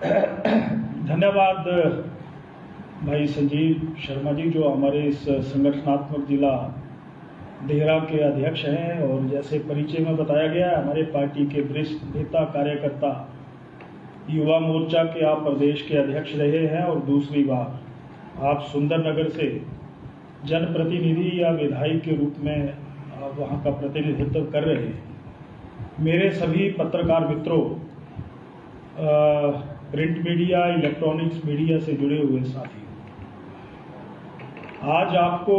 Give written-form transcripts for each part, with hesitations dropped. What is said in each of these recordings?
धन्यवाद भाई संजीव शर्मा जी, जो हमारे इस संगठनात्मक जिला देहरा के अध्यक्ष हैं। और जैसे परिचय में बताया गया है, हमारे पार्टी के वरिष्ठ नेता कार्यकर्ता, युवा मोर्चा के आप प्रदेश के अध्यक्ष रहे हैं और दूसरी बार आप सुंदरनगर से जनप्रतिनिधि या विधायक के रूप में आप वहाँ का प्रतिनिधित्व कर रहे हैं। मेरे सभी पत्रकार मित्रों, प्रिंट मीडिया, इलेक्ट्रॉनिक्स मीडिया से जुड़े हुए साथियों, आज आपको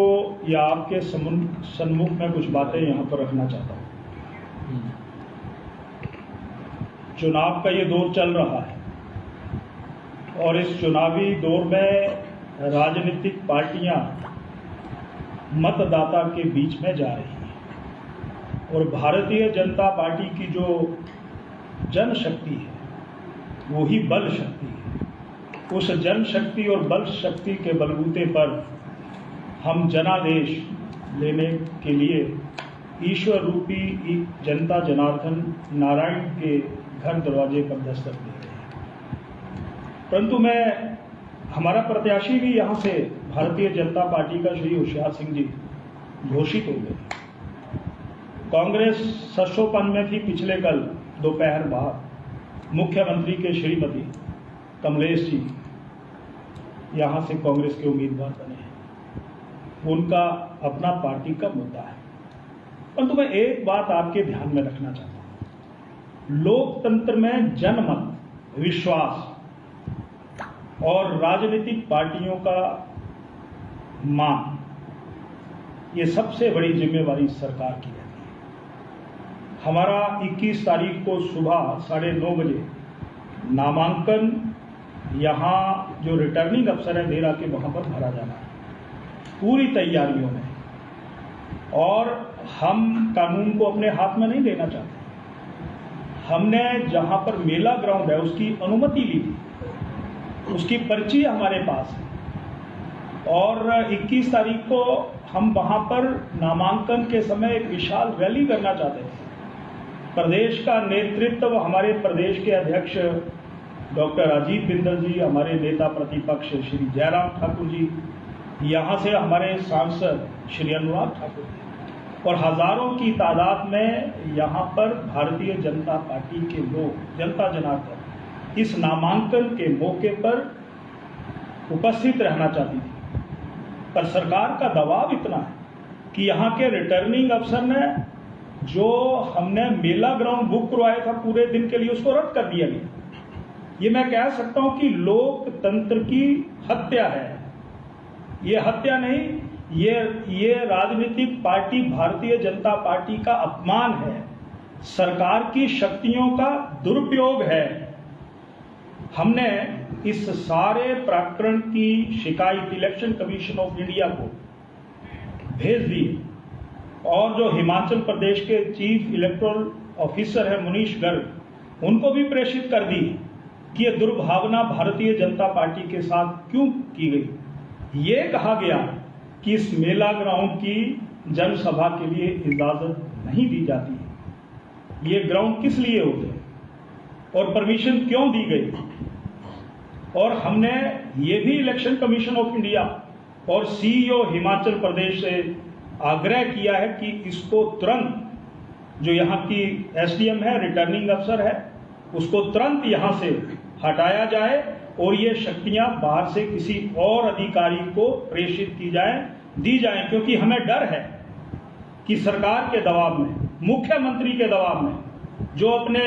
या आपके सन्मुख में कुछ बातें यहाँ पर रखना चाहता हूँ। चुनाव का ये दौर चल रहा है और इस चुनावी दौर में राजनीतिक पार्टियां मतदाता के बीच में जा रही हैं और भारतीय जनता पार्टी की जो जनशक्ति है वो ही बल शक्ति है। उस जनशक्ति और बल शक्ति के बलबूते पर हम जनादेश लेने के लिए ईश्वर रूपी जनता जनार्दन नारायण के घर दरवाजे पर दस्तक दे रहे हैं। परंतु हमारा प्रत्याशी भी यहाँ से भारतीय जनता पार्टी का श्री होशियार सिंह जी घोषित हो गए। कांग्रेस सशोपन में थी पिछले कल दोपहर बाद। मुख्यमंत्री के श्रीमती कमलेश जी यहाँ से कांग्रेस के उम्मीदवार बने हैं। उनका अपना पार्टी का मुद्दा है। परंतु मैं एक बात आपके ध्यान में रखना चाहता हूं। लोकतंत्र में जनमत, विश्वास और राजनीतिक पार्टियों का मान, ये सबसे बड़ी जिम्मेवारी सरकार की रहती है। हमारा 21 तारीख को सुबह 9:30 बजे नामांकन यहाँ जो रिटर्निंग अफसर है देहरा के, वहाँ पर भरा जाना है पूरी तैयारियों में। और हम कानून को अपने हाथ में नहीं लेना चाहते। हमने जहाँ पर मेला ग्राउंड है उसकी अनुमति ली थी, उसकी पर्ची हमारे पास है और 21 तारीख को हम वहाँ पर नामांकन के समय एक विशाल रैली करना चाहते थे। प्रदेश का नेतृत्व हमारे प्रदेश के अध्यक्ष डॉक्टर अजीत बिंदल जी, हमारे नेता प्रतिपक्ष श्री जयराम ठाकुर जी, यहाँ से हमारे सांसद श्री अनुराग ठाकुर जी और हजारों की तादाद में यहाँ पर भारतीय जनता पार्टी के लोग, जनता जनार्दन इस नामांकन के मौके पर उपस्थित रहना चाहती थी। पर सरकार का दबाव इतना है कि यहाँ के रिटर्निंग अफसर ने जो हमने मेला ग्राउंड बुक करवाया था पूरे दिन के लिए, उसको रद्द कर दिया गया। ये मैं कह सकता हूं कि लोकतंत्र की हत्या है। ये हत्या नहीं, ये राजनीतिक पार्टी भारतीय जनता पार्टी का अपमान है, सरकार की शक्तियों का दुरुपयोग है। हमने इस सारे प्रकरण की शिकायत इलेक्शन कमीशन ऑफ इंडिया को भेज दी और जो हिमाचल प्रदेश के चीफ इलेक्टोरल ऑफिसर है मुनीश गर्ग, उनको भी प्रेषित कर दी कि ये दुर्भावना भारतीय जनता पार्टी के साथ क्यों की गई। ये कहा गया कि इस मेला ग्राउंड की जनसभा के लिए इजाजत नहीं दी जाती है। ये ग्राउंड किस लिए होते हैं और परमिशन क्यों दी गई। और हमने ये भी इलेक्शन कमीशन ऑफ इंडिया और सीईओ हिमाचल प्रदेश से आग्रह किया है कि इसको तुरंत, जो यहाँ की एसडीएम है, रिटर्निंग अफसर है, उसको तुरंत यहाँ से हटाया जाए और ये शक्तियां बाहर से किसी और अधिकारी को प्रेषित दी जाए, क्योंकि हमें डर है कि सरकार के दबाव में, मुख्यमंत्री के दबाव में, जो अपने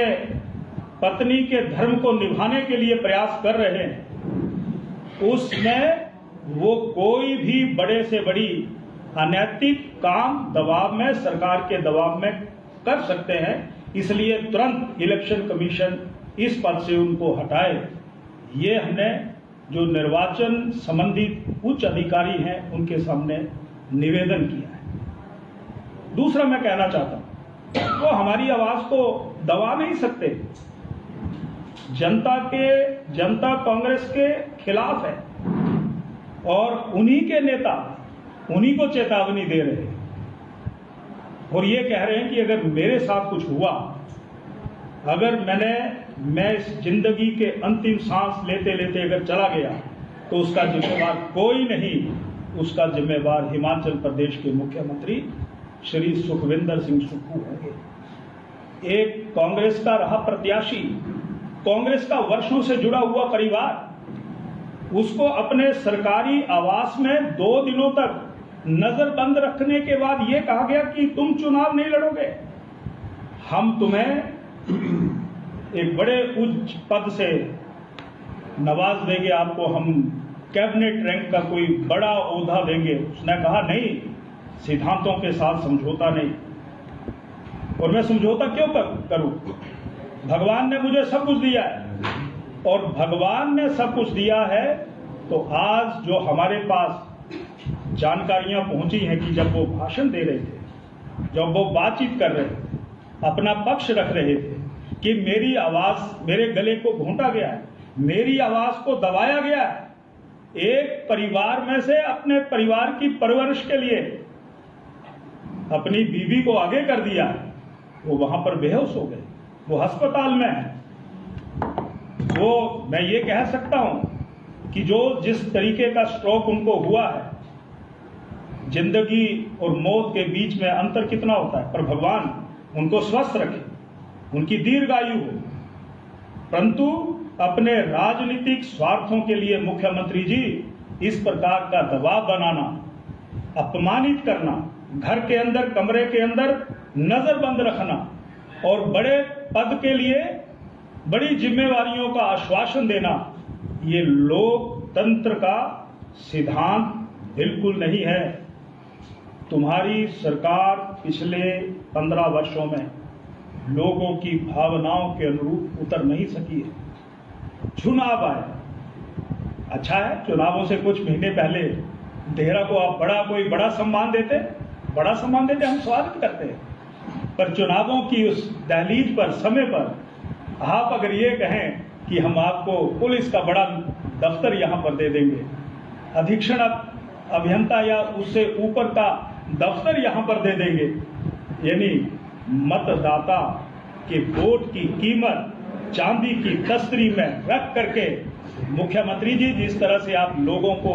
पत्नी के धर्म को निभाने के लिए प्रयास कर रहे हैं, उसमें वो कोई भी बड़े से बड़ी अनैतिक काम दबाव में, सरकार के दबाव में कर सकते हैं। इसलिए तुरंत इलेक्शन कमीशन इस पद से उनको हटाए। ये हमने जो निर्वाचन संबंधित उच्च अधिकारी हैं उनके सामने निवेदन किया है। दूसरा मैं कहना चाहता हूं, वो हमारी आवाज को दबा नहीं सकते। जनता कांग्रेस के खिलाफ है और उन्हीं के नेता उन्हीं को चेतावनी दे रहे हैं और ये कह रहे हैं कि अगर मेरे साथ कुछ हुआ, अगर मैंने मैं इस जिंदगी के अंतिम सांस लेते लेते अगर चला गया तो उसका जिम्मेवार कोई नहीं, उसका जिम्मेवार हिमाचल प्रदेश के मुख्यमंत्री श्री सुखविंदर सिंह सुक्खू होंगे। एक कांग्रेस का रहा प्रत्याशी, कांग्रेस का वर्षों से जुड़ा हुआ परिवार, उसको अपने सरकारी आवास में 2 दिनों तक नजरबंद रखने के बाद यह कहा गया कि तुम चुनाव नहीं लड़ोगे, हम तुम्हें एक बड़े उच्च पद से नवाज देंगे, आपको हम कैबिनेट रैंक का कोई बड़ा ओहदा देंगे। उसने कहा नहीं, सिद्धांतों के साथ समझौता नहीं। और मैं समझौता क्यों करूं? भगवान ने मुझे सब कुछ दिया है, और भगवान ने सब कुछ दिया है तो आज जो हमारे पास जानकारियां पहुंची हैं कि जब वो भाषण दे रहे थे, जब वो बातचीत कर रहे थे, अपना पक्ष रख रहे थे कि मेरी आवाज, मेरे गले को घोंटा गया है, मेरी आवाज को दबाया गया है, एक परिवार में से अपने परिवार की परवरिश के लिए अपनी बीवी को आगे कर दिया, वो वहां पर बेहोश हो गए, वो अस्पताल में है। वो मैं ये कह सकता हूं कि जो जिस तरीके का स्ट्रोक उनको हुआ है, जिंदगी और मौत के बीच में अंतर कितना होता है, पर भगवान उनको स्वस्थ रखे, उनकी दीर्घायु हो। परंतु अपने राजनीतिक स्वार्थों के लिए मुख्यमंत्री जी इस प्रकार का दबाव बनाना, अपमानित करना, घर के अंदर, कमरे के अंदर नजरबंद रखना और बड़े पद के लिए बड़ी जिम्मेवारियों का आश्वासन देना, ये लोकतंत्र का सिद्धांत बिल्कुल नहीं है। तुम्हारी सरकार पिछले 15 वर्षों में लोगों की भावनाओं के अनुरूप उतर नहीं सकी है। चुनाव आए, अच्छा है, चुनावों से कुछ महीने पहले देहरा को आप कोई बड़ा सम्मान देते, हम स्वागत करते हैं, पर चुनावों की उस दहलीज पर, समय पर आप अगर ये कहें कि हम आपको पुलिस का बड़ा दफ्तर यहां पर दे देंगे, अधीक्षण अभियंता या उससे ऊपर का दफ्तर यहां पर दे देंगे, यानी मतदाता के वोट की कीमत चांदी की तस्तरी में रख करके मुख्यमंत्री जी जिस तरह से आप लोगों को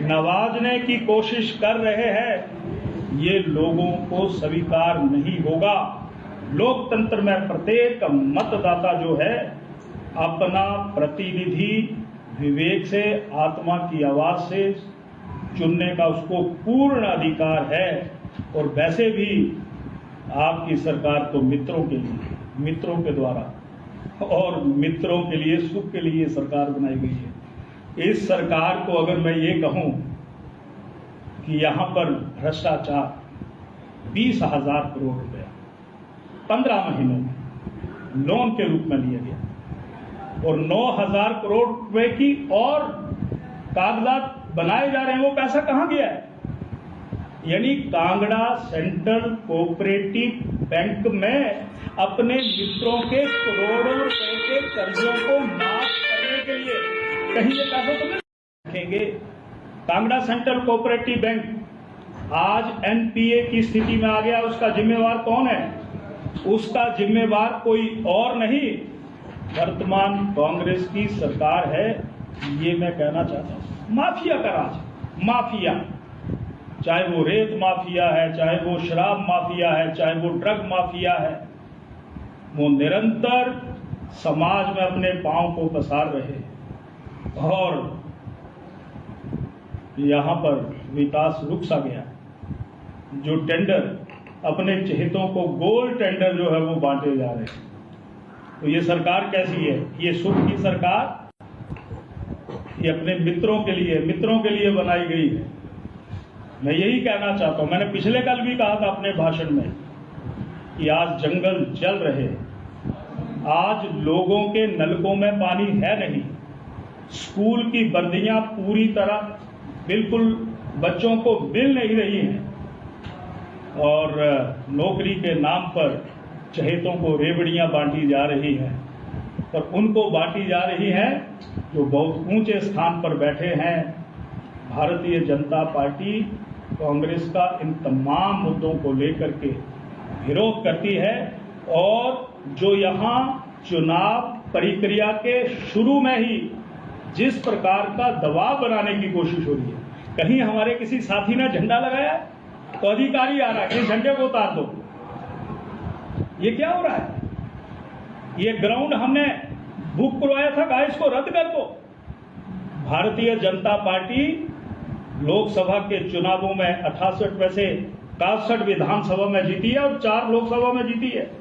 नवाजने की कोशिश कर रहे हैं, ये लोगों को स्वीकार नहीं होगा। लोकतंत्र में प्रत्येक मतदाता जो है अपना प्रतिनिधि विवेक से, आत्मा की आवाज से चुनने का उसको पूर्ण अधिकार है। और वैसे भी आपकी सरकार तो मित्रों के लिए, मित्रों के द्वारा और मित्रों के लिए, सुख के लिए सरकार बनाई गई है। इस सरकार को अगर मैं ये कहूं कि यहां पर भ्रष्टाचार 20,000 करोड़ रुपया 15 महीनों में लोन के रूप में लिया गया और 9,000 करोड़ रुपए की और कागजात बनाए जा रहे हैं, वो पैसा कहां गया है? यानी कांगड़ा सेंट्रल कोऑपरेटिव बैंक में अपने मित्रों के करोड़ों रुपए के कर्जों को माफ करने के लिए कहीं ये पैसा तो नहीं रखेंगे। कांगड़ा सेंट्रल कोऑपरेटिव बैंक आज एनपीए की स्थिति में आ गया, उसका जिम्मेवार कौन है? उसका जिम्मेवार कोई और नहीं, वर्तमान कांग्रेस की सरकार है। ये मैं कहना चाहता हूं, माफिया का राज, माफिया, चाहे वो रेत माफिया है, चाहे वो शराब माफिया है, चाहे वो ड्रग माफिया है, वो निरंतर समाज में अपने पांव को पसार रहे और यहां पर विकास रुक सा गया। जो टेंडर अपने चहेतों को गोल्ड टेंडर जो है वो बांटे जा रहे हैं। तो ये सरकार कैसी है? ये सुख की सरकार, ये अपने मित्रों के लिए बनाई गई है। मैं यही कहना चाहता हूं, मैंने पिछले कल भी कहा था अपने भाषण में कि आज जंगल जल रहे, आज लोगों के नलकों में पानी है नहीं, स्कूल की वर्दियां पूरी तरह बिल्कुल बच्चों को मिल नहीं रही हैं और नौकरी के नाम पर चहेतों को रेवड़ियां बांटी जा रही हैं, पर उनको बांटी जा रही हैं जो बहुत ऊंचे स्थान पर बैठे हैं। भारतीय जनता पार्टी कांग्रेस का इन तमाम मुद्दों को लेकर के विरोध करती है और जो यहाँ चुनाव प्रक्रिया के शुरू में ही जिस प्रकार का दबाव बनाने की कोशिश हो रही है, कहीं हमारे किसी साथी ने झंडा लगाया तो अधिकारी आ रहा है कि झंडे को उतार दो। ये क्या हो रहा है? ये ग्राउंड हमने बुक करवाया था, कहा इसको रद्द कर दो। भारतीय जनता पार्टी लोकसभा के चुनावों में 68 में से 61 विधानसभा में जीती है और 4 लोकसभा में जीती है।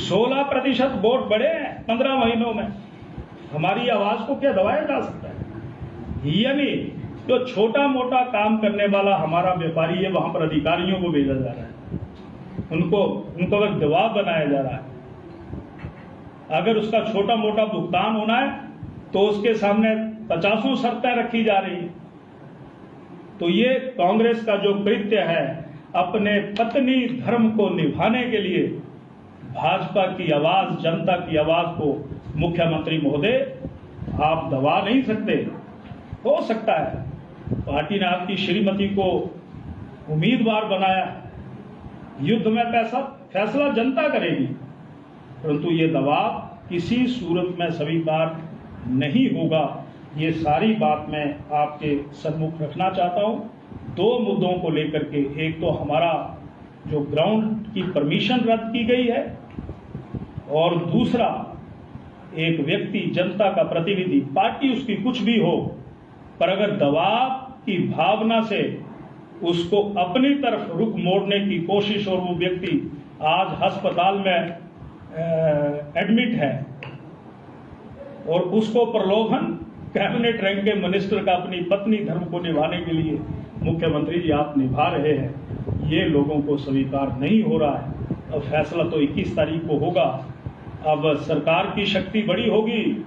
16% वोट बढ़े हैं 15 महीनों में। हमारी आवाज को क्या दबाया जा सकता है? यानी जो छोटा मोटा काम करने वाला हमारा व्यापारी है, वहां पर अधिकारियों को भेजा जा रहा है, उनको अगर दबाव बनाया जा रहा है। अगर उसका छोटा मोटा भुगतान होना है तो उसके सामने 50 शर्तें रखी जा रही है। तो ये कांग्रेस का जो कृत्य है, अपने पत्नी धर्म को निभाने के लिए भाजपा की आवाज, जनता की आवाज को मुख्यमंत्री महोदय आप दबा नहीं सकते। हो सकता है पार्टी ने आपकी श्रीमती को उम्मीदवार बनाया, युद्ध में फैसला जनता करेगी, परंतु ये दबाव किसी सूरत में स्वीकार नहीं होगा। ये सारी बात मैं आपके सम्मुख रखना चाहता हूं। 2 मुद्दों को लेकर के, एक तो हमारा जो ग्राउंड की परमिशन रद्द की गई है, और दूसरा एक व्यक्ति, जनता का प्रतिनिधि, पार्टी उसकी कुछ भी हो, पर अगर दबाव की भावना से उसको अपनी तरफ रुख मोड़ने की कोशिश, और वो व्यक्ति आज अस्पताल में एडमिट है और उसको प्रलोभन कैबिनेट रैंक के मिनिस्टर का अपनी पत्नी धर्म को निभाने के लिए मुख्यमंत्री जी आप निभा रहे हैं, ये लोगों को स्वीकार नहीं हो रहा है। अब फैसला तो 21 तारीख को होगा। अब सरकार की शक्ति बड़ी होगी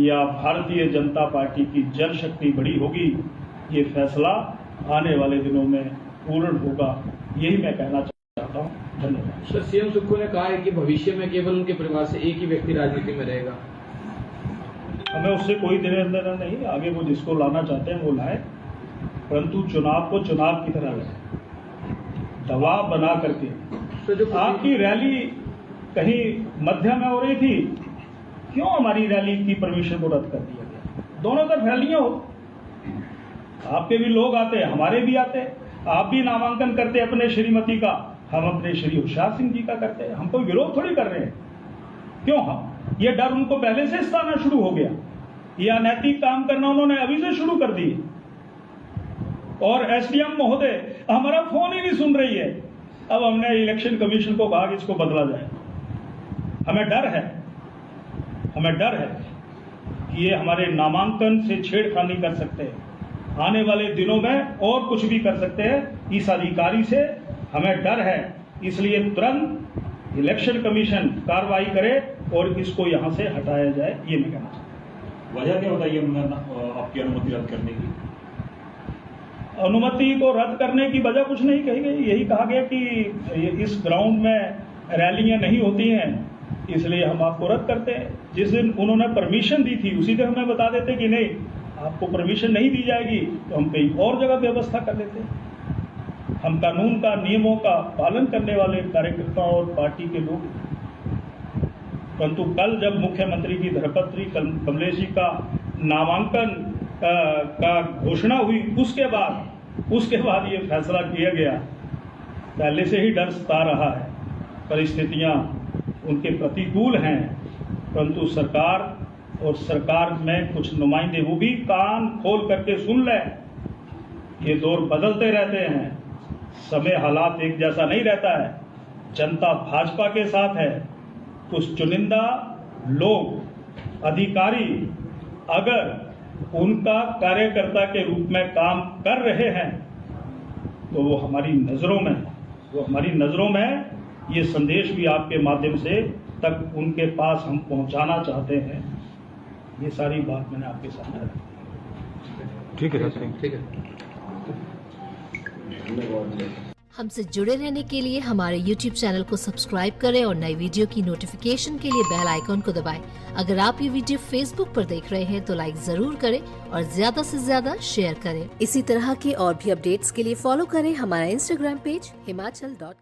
या भारतीय जनता पार्टी की जनशक्ति बड़ी होगी, ये फैसला आने वाले दिनों में पूर्ण होगा, यही मैं कहना चाहता हूँ। धन्यवाद। सर, सीएम सुक्खू ने कहा है कि भविष्य में केवल उनके परिवार से एक ही व्यक्ति राजनीति में रहेगा। हमें उससे कोई देना नहीं, आगे वो जिसको लाना चाहते हैं वो लाए, परंतु चुनाव को चुनाव की तरह लाए, दबाव बना करके। आपकी रैली कहीं मध्य में हो रही थी, क्यों हमारी रैली की परमिशन को रद्द कर दिया गया? दोनों तरफ रैलियां हो, आपके भी लोग आते, हमारे भी आते, आप भी नामांकन करते अपने श्रीमती का, हम अपने श्री होशियार सिंह जी का करते हैं। हम कोई विरोध थोड़ी कर रहे हैं। क्यों? हम ये डर उनको पहले से सताना शुरू हो गया, ये अनैतिक काम करना उन्होंने अभी से शुरू कर दी। और एसडीएम महोदय हमारा फोन ही नहीं सुन रही है। अब हमने इलेक्शन कमीशन को कहा कि इसको बदला जाए। हमें डर है कि ये हमारे नामांकन से छेड़खानी कर सकते हैं, आने वाले दिनों में और कुछ भी कर सकते हैं। इस अधिकारी से हमें डर है, इसलिए तुरंत इलेक्शन कमीशन कार्रवाई करे और इसको यहां से हटाया जाए, ये मैं कहना चाहता हूं। वजह क्या बताइए आपकी अनुमति रद्द करने की? अनुमति को रद्द करने की वजह कुछ नहीं कही गई, यही कहा गया कि इस ग्राउंड में रैलियां नहीं होती हैं, इसलिए हम आपको रद्द करते हैं। जिस दिन उन्होंने परमिशन दी थी उसी दिन हमें बता देते कि नहीं आपको परमिशन नहीं दी जाएगी, तो हम कहीं और जगह व्यवस्था कर लेते हैं। हम कानून का, नियमों का पालन करने वाले कार्यकर्ता और पार्टी के लोग। परंतु कल जब मुख्यमंत्री की धर्मपत्नी कमलेश जी का नामांकन का घोषणा हुई, उसके बाद ये फैसला किया गया। पहले से ही डर सता रहा है, परिस्थितियां उनके प्रतिकूल हैं, परंतु सरकार में कुछ नुमाइंदे वो भी कान खोल करके सुन लें। ये दौर बदलते रहते हैं, समय हालात एक जैसा नहीं रहता है। जनता भाजपा के साथ है। कुछ चुनिंदा लोग, अधिकारी अगर उनका कार्यकर्ता के रूप में काम कर रहे हैं तो वो हमारी नज़रों में ये संदेश भी आपके माध्यम से तक उनके पास हम पहुंचाना चाहते हैं। ये सारी बात मैंने आपके सामने रखी। ठीक है सर, ठीक है। हमसे जुड़े रहने के लिए हमारे YouTube चैनल को सब्सक्राइब करें और नई वीडियो की नोटिफिकेशन के लिए बेल आइकॉन को दबाएं। अगर आप ये वीडियो Facebook पर देख रहे हैं तो लाइक जरूर करें और ज्यादा से ज्यादा शेयर करें। इसी तरह के और भी अपडेट्स के लिए फॉलो करें हमारा Instagram पेज himachal.ke।